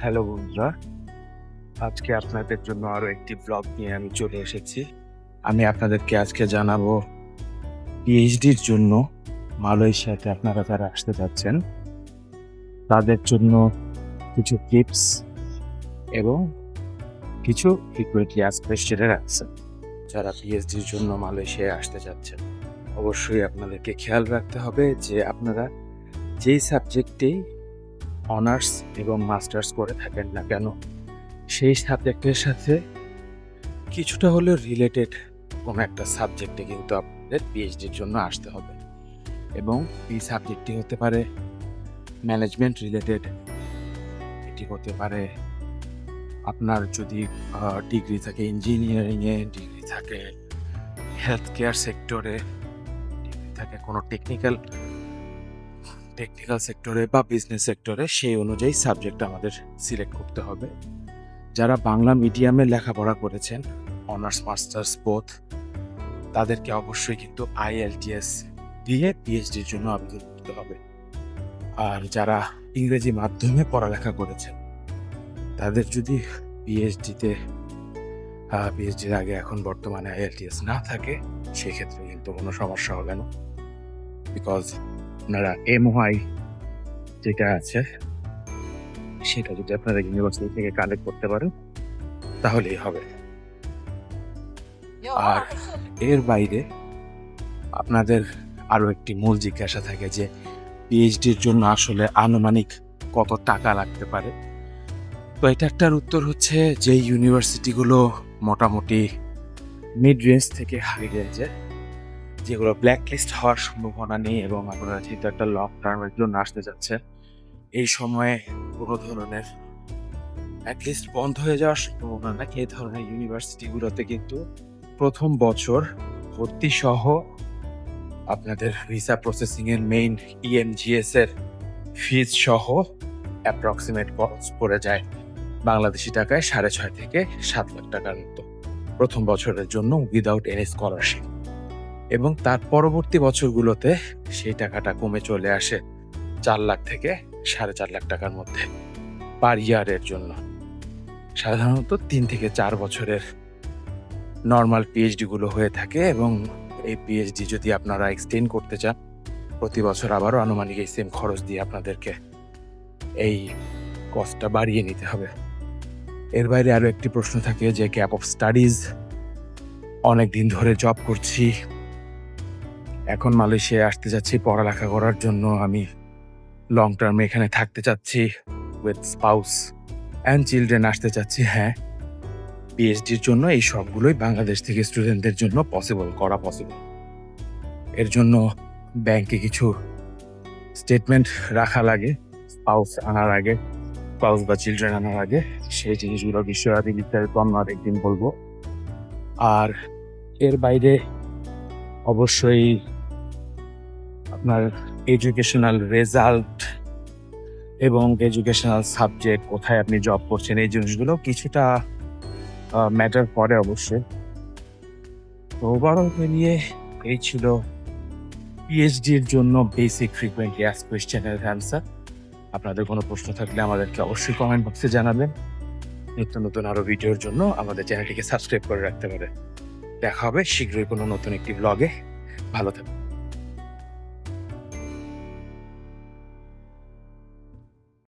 Hello বন্ধুরা, আজকে আপনাদের জন্য আরো একটি ব্লগ নিয়ে আমি চলে এসেছি। আমি আপনাদেরকে আজকে জানাবো পিএইচডির জন্য মালয়েশিয়াতে আপনারা যারা আসতে যাচ্ছেন তাদের জন্য কিছু টিপস এবং কিছু ফ্রিকুয়েন্টলি আস্কড কোয়েশ্চেনের অ্যান্সার। যারা পিএইচডির জন্য মালয়েশিয়ায় আসতে যাচ্ছেন অবশ্যই আপনাদেরকে খেয়াল রাখতে হবে যে আপনারা যেই সাবজেক্টেই অনার্স এবং মাস্টার্স করে থাকেন না কেন সেই সাবজেক্টের সাথে কিছুটা হলেও রিলেটেড কোনো একটা সাবজেক্টে কিন্তু আপনাদের পিএইচডির জন্য আসতে হবে, এবং এই সাবজেক্টটি হতে পারে ম্যানেজমেন্ট রিলেটেড, এটি হতে পারে আপনার যদি ডিগ্রি থাকে ইঞ্জিনিয়ারিংয়ে, ডিগ্রি থাকে হেলথ কেয়ার সেক্টরে, ডিগ্রি থাকে কোনো টেকনিক্যাল সেক্টরে বা বিজনেস সেক্টরে, সেই অনুযায়ী সাবজেক্ট আমাদের সিলেক্ট করতে হবে। যারা বাংলা মিডিয়ামে লেখাপড়া করেছেন অনার্স মাস্টার্স বোথ, তাদেরকে অবশ্যই কিন্তু আইএলটিএস দিয়ে পিএইচডির জন্য আবেদন করতে হবে। আর যারা ইংরেজি মাধ্যমে পড়ালেখা করেছেন তাদের যদি পিএইচডির আগে এখন বর্তমানে আইএলটিএস না থাকে সেক্ষেত্রে কিন্তু কোনো সমস্যা হবে না, বিকজ আপনারা এমওআই যেটা আছে সেটা যদি আপনারা ইউনিভার্সিটি থেকে কালেক্ট করতে পারেন তাহলেই হবে। আর এর বাইরে আপনাদের আরও একটি মূল জিজ্ঞাসা থাকে যে পিএইচডির জন্য আসলে আনুমানিক কত টাকা লাগতে পারে। তো এটার উত্তর হচ্ছে যে ইউনিভার্সিটিগুলো মোটামুটি মিড রেঞ্জ থেকে হাই রেঞ্জে, যেগুলো ব্ল্যাক লিস্ট হওয়ার সম্ভাবনা নেই এবং আপনারা যেহেতু একটা লং টার্মের জন্য আসতে যাচ্ছেন, এই সময়ে কোনো ধরনের অ্যাটলিস্ট বন্ধ হয়ে যাওয়ার সম্ভাবনা না, এই ধরনের ইউনিভার্সিটিগুলোতে কিন্তু প্রথম বছর ভর্তি সহ আপনাদের ভিসা প্রসেসিং এর মেইন ইএমজিএস এর ফিজ সহ অ্যাপ্রক্সিমেট খরচ পড়ে যায় বাংলাদেশি টাকায় 6.5 থেকে 7 লাখ টাকার মতো প্রথম বছরের জন্য উইদাউট এনি স্কলারশিপ, এবং তার পরবর্তী বছরগুলোতে সেই টাকাটা কমে চলে আসে 4 লাখ থেকে 4.5 লাখ টাকার মধ্যে পার ইয়ারের জন্য। সাধারণত 3 থেকে 4 বছরের নর্মাল পিএইচডি গুলো হয়ে থাকে, এবং এই পিএইচডি যদি আপনারা এক্সটেন্ড করতে চান প্রতি বছর আবারও আনুমানিক এই সেম খরচ দিয়ে আপনাদেরকে এই কস্টটা বাড়িয়ে নিতে হবে। এর বাইরে আরও একটি প্রশ্ন থাকে যে গ্যাপ অফ স্টাডিজ, অনেক দিন ধরে জব করছি, এখন মালয়েশিয়ায় আসতে যাচ্ছি পড়ালেখা করার জন্য, আমি লং টার্মে এখানে থাকতে চাচ্ছি উইথ স্পাউস অ্যান্ড চিলড্রেন আসতে চাচ্ছি। হ্যাঁ, পিএইচডির জন্য এই সবগুলোই বাংলাদেশ থেকে স্টুডেন্টদের জন্য পসিবল। এর জন্য ব্যাংকে কিছু স্টেটমেন্ট রাখা লাগে স্পাউস বা চিলড্রেন আনার আগে, সেই জিনিসগুলোর বিষয়ে আমি বিস্তারিত অন্য আরেকদিন বলবো। আর এর বাইরে অবশ্যই আপনার এডুকেশনাল রেজাল্ট এবং এডুকেশনাল সাবজেক্ট, কোথায় আপনি জব করছেন, এই জিনিসগুলো কিছুটা ম্যাটার করে অবশ্যই। তো ওভারঅল মিলিয়ে এই ছিল পিএইচডির জন্য বেসিক ফ্রিকুয়েন্টলি আস্কড কোয়েশ্চেনের অ্যান্সার। আপনাদের কোনো প্রশ্ন থাকলে আমাদেরকে অবশ্যই কমেন্ট বক্সে জানাবেন। নিত্য নতুন আরও ভিডিওর জন্য আমাদের চ্যানেলটিকে সাবস্ক্রাইব করে রাখতে পারেন। দেখা হবে শীঘ্রই কোনো নতুন একটি ব্লগে। ভালো থাকবেন।